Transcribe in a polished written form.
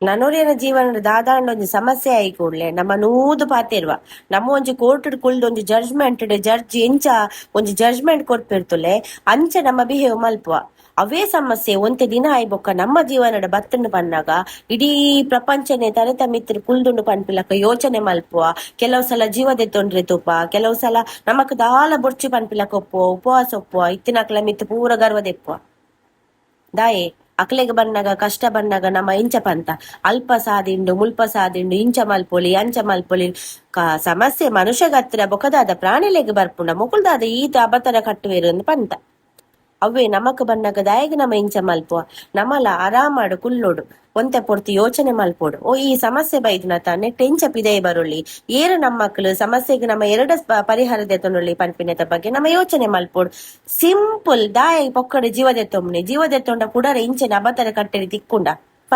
ನನೂರಿನ ಜೀವನದ ದಾದಾಂಡ ಒಂಜಿ ಸಮಸ್ಯೆ ಆಯಿ ಕೂಡ್ಲೆ ನಮ್ಮ ನೂದು ಪಾತೆರ್ವ ನಮ್ಮ ಒಂಜಿ ಕೋರ್ಟ್ ಕುಲ್ದ ಒಂಜಿ ಜಡ್ಜ್ಮೆಂಟ್ ಜಡ್ಜ್ ಎಂಚ ಒಂಜಿ ಜಡ್ಜ್ಮೆಂಟ್ ಕೊರ್ಪಿರ್ತುಲೆ ಅಂಚ ನಮ್ಮ ಬಿಹೇವ್ ಮಲ್ಪುವ ಅವೇ ಸಮಸ್ಯೆ ಒಂತೆ ದಿನ ಆಯ್ಬೊಕ್ಕ ನಮ್ಮ ಜೀವನದ ಬತ್ತಂಡು ಪನ್ನಾಗ ಇಡೀ ಪ್ರಪಂಚನೆ ತಲೆತ ಮಿತ್ರ ಕುಲ್ದುಂಡು ಪನ್ಪಿಲಕ ಯೋಚನೆ ಮಲ್ಪುವ ಕೆಲವು ಸಲ ಜೀವದೆ ತೊಂದ್ರೆ ತುಪ್ಪ ಕೆಲವು ಸಲ ನಮಕ್ ದಾಲ ಬೊರ್ಚಿ ಪನ್ಪಿಲಕ ಒಪ್ಪುವ ಉಪವಾಸ ಒಪ್ಪುವ ಇತ್ತಿನಕ್ಲ ಮಿತ್ತು ಪೂರ ಗರ್ವದೆಪ್ಪುವ ದಾಯೆ ಅಕ್ಲೆಗ್ ಬನ್ನಗ ಕಷ್ಟ ಬನ್ನಗ ನಮ್ಮ ಇಂಚ ಪಂತ ಅಲ್ಪ ಸಾದಿಂಡು ಮುಲ್ಪ ಸಾದಿಂಡು ಇಂಚ ಮಲ್ಪೊಲಿ ಅಂಚ ಮಲ್ಪೊಲಿ ಸಮಸ್ಯೆ ಮನುಷ್ಯಗ ಹತ್ರ ಬೊಕದಾದ ಪ್ರಾಣಿಲೆಗ್ ಬರ್ಪುಂಡ ಮೊಕುಲ್ದಾದ ಈತ ಅಬತರ ಕಟ್ಟುವೆರು ಪಂತ ಅವೇ ನಮಕ್ ಬನ್ನಗ ದಾಯಗ್ ನಮ್ಮ ಇಂಚ ಮಲ್ಪುವ ನಮಲ ಆರಾಮಾಡು ಕುಲ್ಲೋಡು ಒಂತೆ ಪೊರ್ತಿ ಯೋಚನೆ ಮಲ್ಪೋಡು ಓ ಈ ಸಮಸ್ಯೆ ಬೈದ್ನತ ನೆಟ್ ಎಂಚ ಪಿದೈ ಬರುಳ್ಳಿ ಏರು ನಮ್ಮ ಮಕ್ಕಳು ಸಮಸ್ಯೆಗೆ ನಮ್ಮ ಎರಡ ಪರಿಹಾರದ ತೊಂದುಳ್ಳಿ ಪನ್ಪಿನದ ಬಗ್ಗೆ ನಮ್ಮ ಯೋಚನೆ ಮಲ್ಪೋಡು ಸಿಂಪಲ್ ದಾಯ ಪೊಕ್ಕಡ ಜೀವದೆತ್ತೊಮ್ನೆ ಜೀವದೆತ್ತೊಂಡ ಪುಡರ ಇಂಚೆ ಅಬತರ ಕಟ್ಟೆರಿ ತಿಕ್ಕುಂಡ